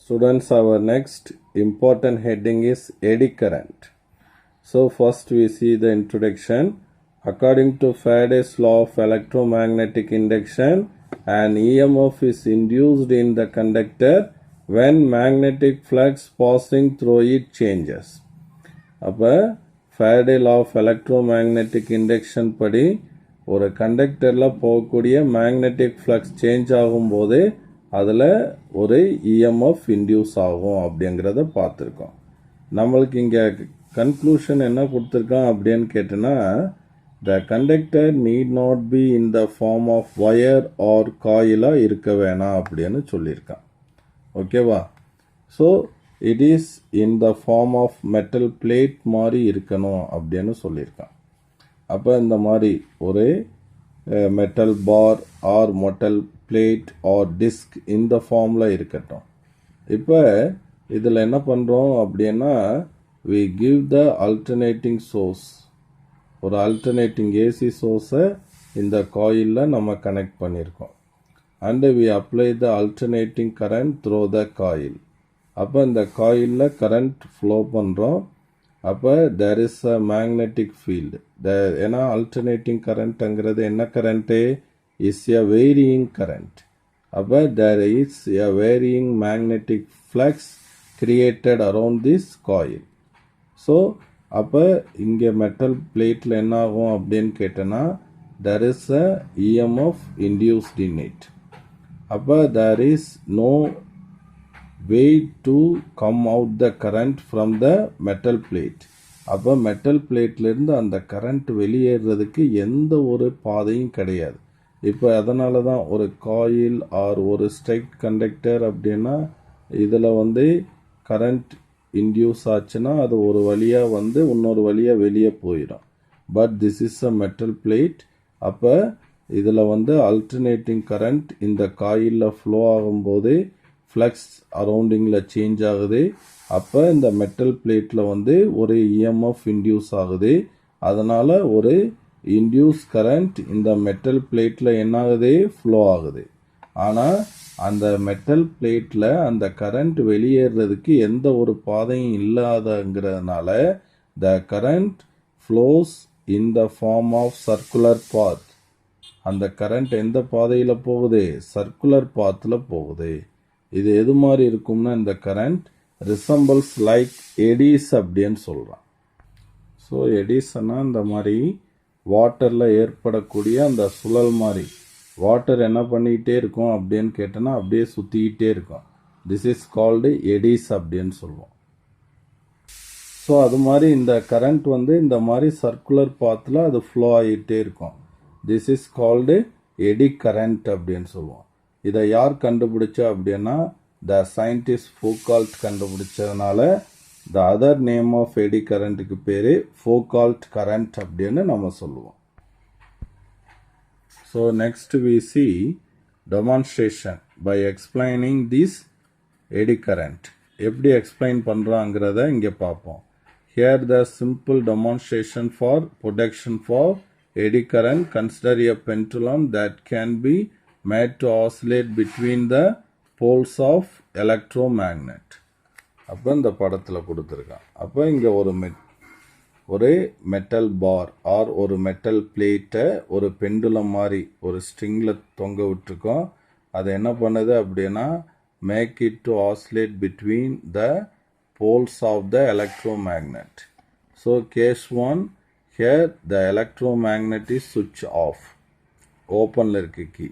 Students, our next important heading is eddy current. So first we see the introduction. According to Faraday's law of electromagnetic induction, an EMF is induced in the conductor when magnetic flux passing through it changes. அப்போ Faraday law of electromagnetic induction படி ஒரு கண்டக்டரில் போகக்கூடிய magnetic flux change ஆகும்போது அதில் ஒரு EMF induce ஆகும் அப்படிங்கிறத பார்த்துருக்கோம். நம்மளுக்கு இங்கே கன்க்ளூஷன் என்ன கொடுத்துருக்கான் அப்படின்னு கேட்டோன்னா, the conductor need not be in the form of wire or காயிலாக இருக்க வேணாம் அப்படின்னு சொல்லியிருக்கான். ஓகேவா? So it is in the form of metal plate மாதிரி இருக்கணும் அப்படின்னு சொல்லியிருக்கான். அப்போ இந்த மாதிரி ஒரு metal bar or metal plate or disc இந்த ஃபார்மில் இருக்கட்டும். இப்போ இதில் என்ன பண்ணுறோம் அப்படின்னா, we give the alternating source, ஒரு alternating ஏசி சோர்ஸை இந்த காயிலில் நம்ம கனெக்ட் பண்ணியிருக்கோம். And we apply the alternating current through the coil. அப்போ இந்த காயிலில் கரண்ட் ஃப்ளோ பண்ணுறோம். அப்போ there is a magnetic field. ஏன்னா ஆல்டர்னேட்டிங் கரண்ட்டுங்கிறது என்ன current? Is a varying current. அப்போ there is a varying magnetic flux created around this coil. So அப்போ இங்கே மெட்டல் பிளேட்டில் என்ன ஆகும் அப்படின்னு கேட்டோன்னா, there is a EMF induced in it. அப்போ there is no way to come out the current from the metal plate. அப்போ மெட்டல் பிளேட்லேருந்து அந்த கரண்ட் வெளியேறதுக்கு எந்த ஒரு பாதையும் கிடையாது. இப்போ அதனால தான் ஒரு காயில் ஆர் ஒரு ஸ்ட்ரைட் கண்டக்டர் அப்படின்னா இதில் கரண்ட் இன்டியூஸ் ஆச்சுன்னா அது ஒரு வழியாக இன்னொரு வழியாக வெளியே போயிடும். But this is a metal plate. அப்போ இதில் அல்டர்னேட்டிங் கரண்ட் இந்த காயிலில் ஃப்ளோ ஆகும்போது ஃப்ளக்ஸ் அரௌண்டிங்கில் சேஞ்ச் ஆகுது. அப்போ இந்த மெட்டல் பிளேட்டில் ஒரு இஎம்எஃப் இன்டியூஸ் ஆகுது. அதனால் ஒரு இன்டியூஸ் கரண்ட் இந்த மெட்டல் பிளேட்டில் என்ன ஆகுது? ஃப்ளோ ஆகுது. ஆனால் அந்த மெட்டல் பிளேட்டில் அந்த கரண்ட் வெளியேறதுக்கு எந்த ஒரு பாதையும் இல்லாதங்கிறதுனால the current flows in the form of circular path. அந்த கரண்ட் எந்த பாதையில் போகுது? சர்க்குலர் பாத்தில் போகுது. இது எது மாதிரி இருக்கும்னா, இந்த கரண்ட் ரிசம்பிள்ஸ் லைக் எடிஸ் அப்படின்னு சொல்கிறான். ஸோ எடிஸ்னா இந்த மாதிரி வாட்டரில் ஏற்படக்கூடிய அந்த சுழல் மாதிரி. வாட்டர் என்ன பண்ணிக்கிட்டே இருக்கும் அப்படின்னு கேட்டோன்னா அப்படியே சுற்றிக்கிட்டே இருக்கும். திஸ் இஸ் கால்டு எடிஸ் அப்படின்னு சொல்லுவோம். ஸோ அது மாதிரி இந்த கரண்ட் இந்த மாதிரி சர்க்குலர் பாத்தில் அது ஃப்ளோ ஆகிட்டே இருக்கும். This is called eddy current அப்படின்னு சொல்லுவோம். இதை யார் கண்டுபிடிச்சா அப்படின்னா, த சயின்டிஸ்ட் ஃபோகால்ட் கண்டுபிடிச்சதுனால the other name of eddy கரண்ட்டுக்கு பேர் ஃபோகால்ட் கரண்ட் அப்படின்னு நம்ம சொல்லுவோம். So next we see demonstration by explaining this eddy current. எப்படி எக்ஸ்பிளைன் பண்ணுறாங்கிறத இங்கே பார்ப்போம். Here the simple demonstration for production for eddy current. Consider a pendulum that can be made to oscillate between the poles of electromagnet. அப்போ இந்த படத்தில் கொடுத்துருக்கான். அப்போ இங்கே ஒரு மெட்டல் பார் ஆர் ஒரு மெட்டல் பிளேட்டை ஒரு பெண்டுலம் மாதிரி ஒரு ஸ்ட்ரிங்கில் தொங்க விட்டுருக்கோம். அது என்ன பண்ணுது அப்படின்னா, make it to oscillate between the poles of the electromagnet. So case 1, here the electromagnet is சுவிட்ச் ஆஃப். ஓப்பனில் இருக்கு கீ.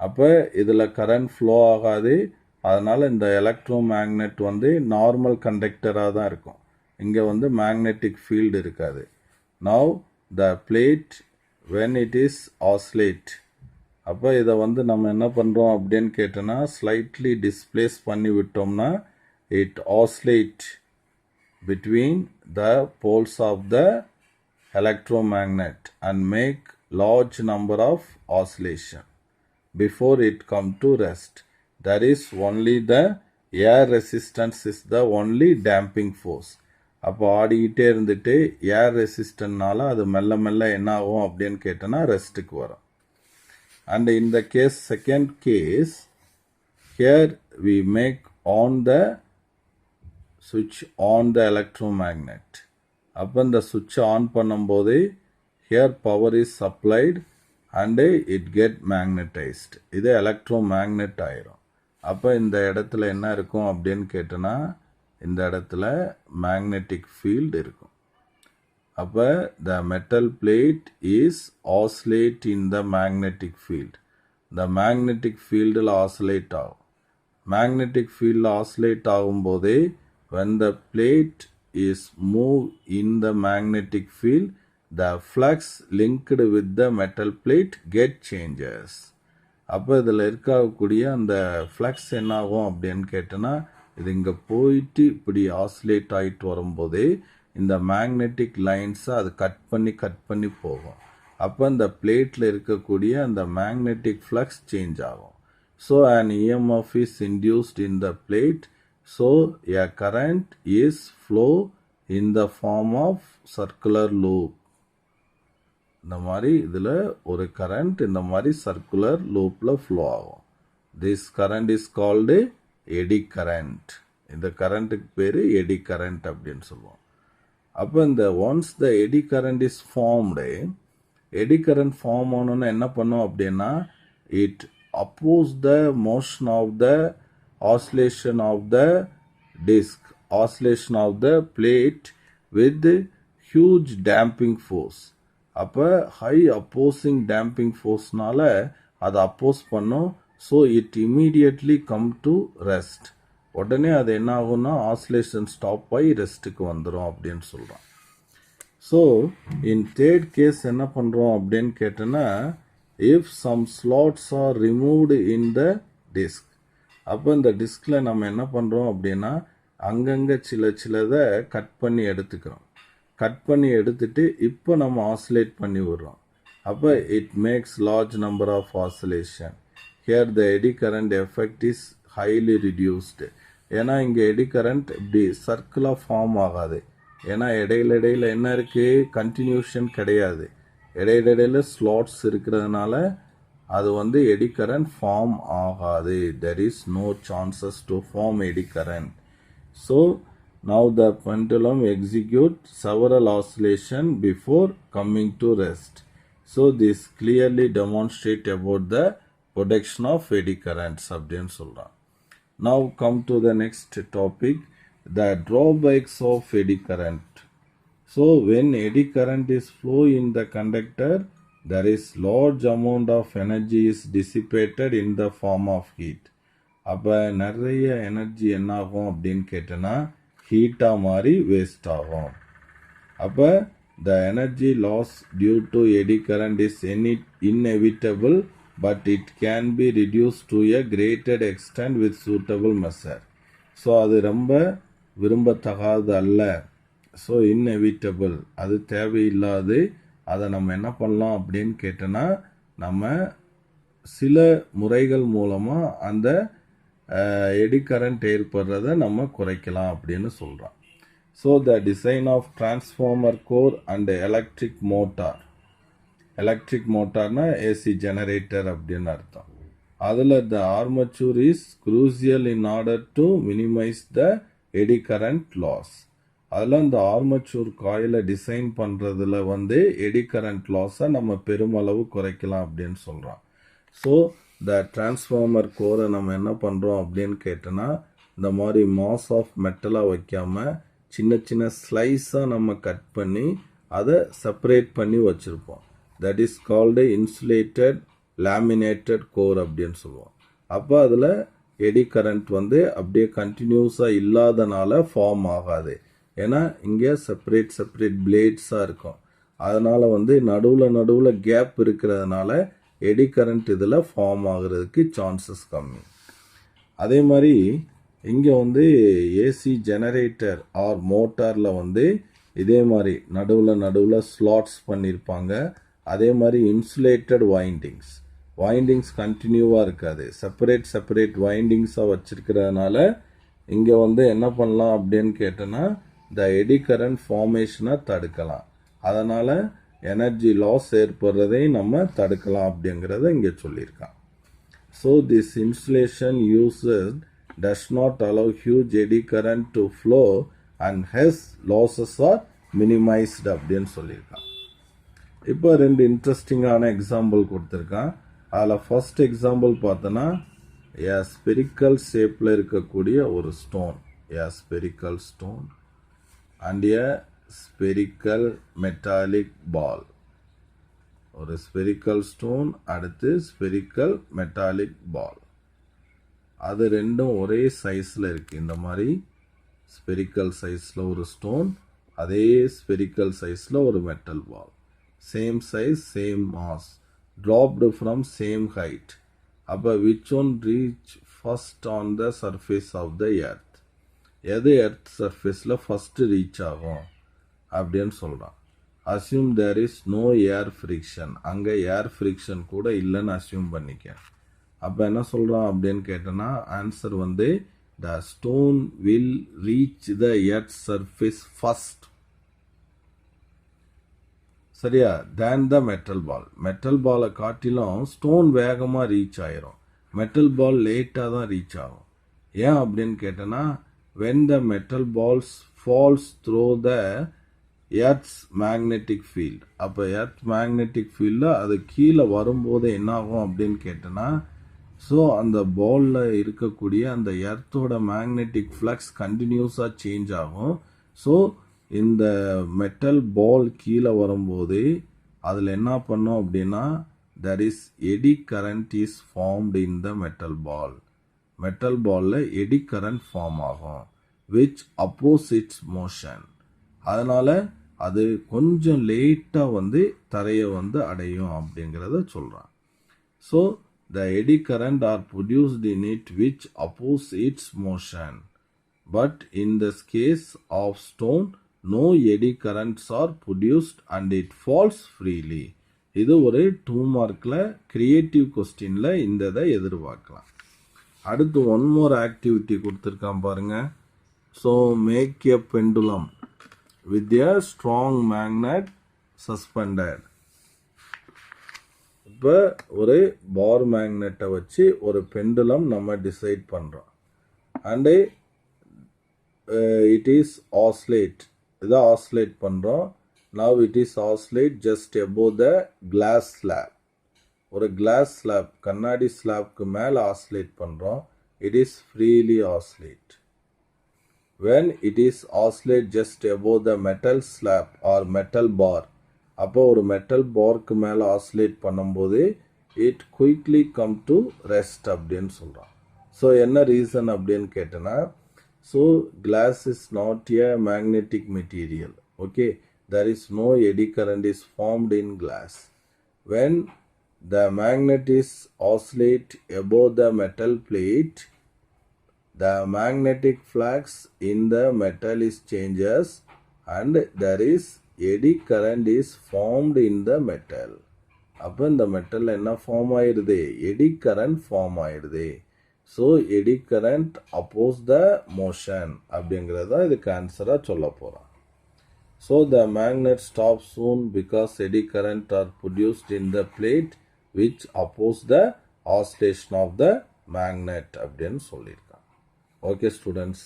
அப்போ இதில் கரண்ட் ஃப்ளோ ஆகாது. அதனால் இந்த எலக்ட்ரோ மேக்னெட் நார்மல் கண்டக்டராக தான் இருக்கும். இங்கே மேக்னெட்டிக் ஃபீல்டு இருக்காது. Now the plate when it is oscillate. அப்போ இதை நம்ம என்ன பண்ணுறோம் அப்படின்னு கேட்டோன்னா, ஸ்லைட்லி டிஸ்பிளேஸ் பண்ணி விட்டோம்னா it oscillate between the poles of the electromagnet and make large number of oscillation. Before it come to rest, there is only the air resistance is the only damping force. அப்போ ஆடிக்கிட்டே இருந்துட்டு ஏர் ரெசிஸ்டன்ட்னால அது மெல்ல மெல்ல என்ன ஆகும் அப்படின்னு கேட்டோன்னா ரெஸ்ட்டுக்கு வரும். And in the case second case, here we make on the electromagnet. அப்போ இந்த சுவிட்ச் ஆன் பண்ணும்போது here power is supplied and it get magnetized. இது எலக்ட்ரோமேக்னெட் ஆயிரும். அப்போ இந்த இடத்துல என்ன இருக்கும் அப்படின்னு கேட்டோன்னா இந்த இடத்துல மேக்னெட்டிக் ஃபீல்டு இருக்கும். அப்போ the metal plate is oscillate in the magnetic field. The magnetic field oscillate ஆகும். Magnetic field oscillate ஆகும்போதே when the plate is moved in the magnetic field, the flux linked with the metal plate get changes. அப்போ இதில் இருக்கக்கூடிய அந்த flux என்னாகும் அப்படின்னு கேட்டோன்னா இது இங்கே போயிட்டு இப்படி ஆசிலேட் ஆகிட்டு வரும்போதே இந்த மேக்னெட்டிக் லைன்ஸை அது கட் பண்ணி போகும். அப்போ இந்த பிளேட்டில் இருக்கக்கூடிய அந்த மேக்னெட்டிக் ஃப்ளக்ஸ் சேஞ்ச் ஆகும். So an EMF is induced in the plate. So a current is flow in the form of circular loop. இந்த மாதிரி இதில் ஒரு கரண்ட் இந்த மாதிரி சர்க்குலர் லூப்பில் ஃப்ளோ ஆகும். This current is called eddy current. இந்த கரண்ட்டுக்கு பேர் எடி கரண்ட் அப்படின்னு சொல்லுவோம். அப்போ இந்த once the eddy current is formed, eddy current form ஆனோன்னு என்ன பண்ணும் அப்படின்னா it oppose the motion of the oscillation of the disc, oscillation of the plate with huge damping force. அப்போ ஹை அப்போசிங் டேம்பிங் ஃபோர்ஸ்னால அதை அப்போஸ் பண்ணும். So it immediately come to rest. உடனே அது என்ன ஆகும்னா ஆசிலேஷன் ஸ்டாப் ஆகி ரெஸ்ட்டுக்கு வந்துடும் அப்படின்னு சொல்கிறோம். ஸோ இன் தேர்ட் கேஸ் என்ன பண்ணுறோம் அப்படின்னு கேட்டோன்னா if some slots are removed in the disk. அப்போ இந்த டிஸ்கில் நம்ம என்ன பண்ணுறோம் அப்படின்னா அங்கங்கே சிலதை கட் பண்ணி எடுத்துக்கிறோம். கட் பண்ணி எடுத்துட்டு இப்போ நம்ம ஆசிலேட் பண்ணி விடுறோம். அப்போ it makes large number of oscillation. Here the eddy current effect is highly reduced. ஏன்னா இங்கே எடி கரண்ட் இப்படி சர்க்கிளாக ஃபார்ம் ஆகாது. ஏன்னா இடையில என்ன இருக்குது, கண்டினியூஷன் கிடையாது. இடையில ஸ்லாட்ஸ் இருக்கிறதுனால அது வந்து எடி கரண்ட் ஃபார்ம் ஆகாது. There is no chances to form eddy current. So now the pendulum execute several oscillation before coming to rest. So this clearly demonstrate about the production of eddy currents அப்படின்னு சொல்கிறான். Now come to the next topic, the drawbacks of eddy current. So when eddy current is flow in the conductor, there is large amount of energy is dissipated in the form of heat. அப்போ நிறைய energy என்ன ஆகும் அப்படின்னு கேட்டோன்னா ஹீட்டாக மாதிரி waste ஆகும். அப்போ the energy loss due to eddy current is inevitable, but it can be reduced to a greater extent with suitable measure. So அது ரொம்ப விரும்பத்தகாது அல்ல. ஸோ இன்எவிட்டபிள், அது தேவையில்லாது. அதை நம்ம என்ன பண்ணலாம் அப்படின்னு கேட்டோன்னா நம்ம சில முறைகள் மூலமாக அந்த எடி கரண்ட் ஏற்படுறதை நம்ம குறைக்கலாம் அப்படின்னு சொல்கிறோம். So the design of transformer core and electric motor. Electric மோட்டார்னா ஏசி ஜெனரேட்டர் அப்படின்னு அர்த்தம். அதில் the armature is crucial in order to minimise the eddy current loss. அதில் இந்த ஆர்மச்சூர் காயிலை டிசைன் பண்ணுறதுல வந்து எடி கரண்ட் லாஸை நம்ம பெருமளவு குறைக்கலாம் அப்படின்னு சொல்கிறோம். ஸோ த டிரான்ஸ்ஃபார்மர் கோரை நம்ம என்ன பண்ணுறோம் அப்படின்னு கேட்டோன்னா இந்த மாதிரி மாஸ் ஆஃப் மெட்டலாக வைக்காமல் சின்ன ஸ்லைஸாக நம்ம கட் பண்ணி அதை செப்பரேட் பண்ணி வச்சுருப்போம். That is called insulated laminated core அப்படின்னு சொல்லுவோம். அப்போ அதில் எடி கரண்ட் வந்து அப்படியே கண்டினியூஸாக இல்லாதனால ஃபார்ம் ஆகாது. ஏன்னா இங்கே செப்பரேட் பிளேட்ஸாக இருக்கும். அதனால் வந்து நடுவில் கேப் இருக்கிறதுனால எடி கரண்ட் இதில் ஃபார்ம் ஆகிறதுக்கு சான்சஸ் கம்மி. அதே மாதிரி இங்கே வந்து ஏசி ஜெனரேட்டர் ஆர் மோட்டாரில் வந்து இதே மாதிரி நடுவில் ஸ்லாட்ஸ் பண்ணியிருப்பாங்க. அதே மாதிரி இன்சுலேட்டட் வைண்டிங்ஸ் கண்டினியூவாக இருக்காது. செப்பரேட் வைண்டிங்ஸாக வச்சிருக்கிறதுனால இங்கே வந்து என்ன பண்ணலாம் அப்படின்னு கேட்டோன்னா த எடி கரண்ட் ஃபார்மேஷனை தடுக்கலாம். அதனால் எனர்ஜி லாஸ் ஏற்படுறதை நம்ம தடுக்கலாம் அப்படிங்கிறத இங்கே சொல்லியிருக்கான். So this insulation uses does not allow huge eddy current to flow and hence losses are minimized அப்படின்னு சொல்லியிருக்கான். இப்போ ரெண்டு இன்ட்ரெஸ்டிங்கான எக்ஸாம்பிள் கொடுத்துருக்கான். அதில் ஃபர்ஸ்ட் எக்ஸாம்பிள் பார்த்தோன்னா ஸ்பெரிக்கல் ஷேப்பில் இருக்கக்கூடிய ஒரு stone, spherical stone and spherical metallic ball. ஒரு ஸ்பெரிக்கல் ஸ்டோன், அடுத்து ஸ்பெரிக்கல் மெட்டாலிக் பால். அது ரெண்டும் ஒரே சைஸில் இருக்குது. இந்த மாதிரி ஸ்பெரிக்கல் சைஸில் ஒரு ஸ்டோன், அதே ஸ்பெரிக்கல் சைஸில் ஒரு metal ball. Same size, same mass, dropped from same height. அப்போ which one reach first on the surface of the earth? எது எர்த் சர்ஃபேஸில் ஃபஸ்ட்டு ரீச் ஆகும் அப்படின்னு சொல்கிறான். Assume there is no air friction. அங்கே ஏர் ஃப்ரிக்ஷன் கூட இல்லைன்னு assume பண்ணிக்க. அப்போ என்ன சொல்கிறான் அப்படின்னு கேட்டோன்னா ஆன்சர் வந்து த stone will reach the earth surface first, சரியா, தேன் த மெட்டல் பால். மெட்டல் பாலை காட்டிலும் ஸ்டோன் வேகமாக ரீச் ஆயிரும், மெட்டல் பால் லேட்டாக தான் ரீச் ஆகும். ஏன் அப்படின்னு கேட்டோன்னா when the metal balls falls through the earths magnetic field. அப்போ எர்த் மேக்னெட்டிக் ஃபீல்டில் அது கீழே வரும்போது என்ன ஆகும் அப்படின்னு கேட்டோன்னா, ஸோ அந்த பாலில் இருக்கக்கூடிய அந்த எர்த்தோட மேக்னெட்டிக் ஃப்ளக்ஸ் கண்டினியூஸாக சேஞ்ச் ஆகும். ஸோ இந்த மெட்டல் பால் கீழே வரும்போது அதில் என்ன பண்ணோம் அப்படின்னா there is eddy current is formed in the metal ball. Metal பாலில் எடி கரண்ட் ஃபார்ம் ஆகும் which oppose its motion. அதனால் அது கொஞ்சம் லேட்டாக வந்து தரையை வந்து அடையும் அப்படிங்கிறத சொல்கிறான். So the eddy current are produced in it which oppose its motion, but in this case of stone no eddy currents are produced and it falls freely. இது ஒரு 2 மார்க்கில் கிரியேட்டிவ் கொஸ்டினில் இந்த இதை எதிர்பார்க்கலாம். அடுத்து ஒன் மோர் ஆக்டிவிட்டி கொடுத்துருக்கான் பாருங்க. So make a pendulum with a strong magnet suspended. இப்போ ஒரு பார் மேக்னெட்டை வச்சு ஒரு பெண்டுலம் நம்ம டிசைட் பண்ணுறோம். அண்டு இட் இஸ் ஆஸ்லேட், இதை ஆஸ்லேட் பண்ணுறோம். Now it is oscillate just above the glass slab. ஒரு கிளாஸ் ஸ்லாப், கண்ணாடி ஸ்லாப்க்கு மேலே ஆஸ்லேட் பண்ணுறோம். It is freely oscillate. when it is oscillate just above the metal slab or metal bar, அப்போ ஒரு மெட்டல் பார்க்கு மேலே ஆஸ்லேட் பண்ணும்போது it quickly come to rest அப்படின்னு சொல்கிறான். ஸோ என்ன ரீசன் அப்படின்னு கேட்டோன்னா, so glass is not a magnetic material, okay, there is no eddy current is formed in glass. When the magnet is oscillate above the metal plate, the magnetic flux in the metal is changes and there is eddy current is formed in the metal. அப்போ இந்த metal என்ன form ஆயிடுது? Eddy current form ஆயிடுது. So eddy current oppose the motion அப்படிங்கிறத இதுக்கு ஆன்சராக சொல்ல போகிறான். So the magnet stop soon because eddy current are produced in the plate which oppose the oscillation of the magnet அப்படின்னு சொல்லியிருக்கான். Okay students.